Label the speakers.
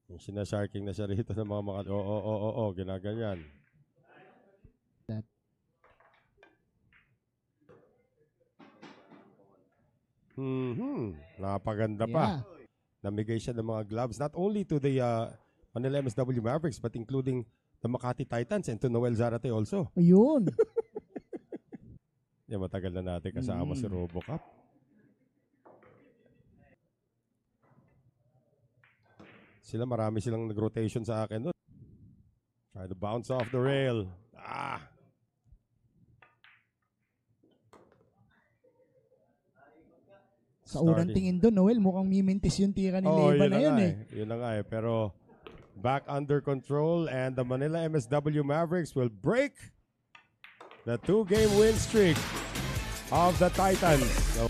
Speaker 1: Yung sinasharking na siya rito ng mga ginaganyan. Napaganda pa. Namigay siya ng mga gloves not only to the Manila MSW Mavericks but including the Makati Titans and to Noel Zarate also.
Speaker 2: Ayun.
Speaker 1: Yan, matagal na natin kasama si RoboCop. Marami silang nag-rotation sa akin doon. Try to bounce off the rail.
Speaker 2: Sa unang tingin doon, Noel, mukhang mimintis yung tira ni Leva na yun eh.
Speaker 1: Yun na nga eh. Pero back under control and the Manila MSW Mavericks will break the 2-game win streak of the Titans. So,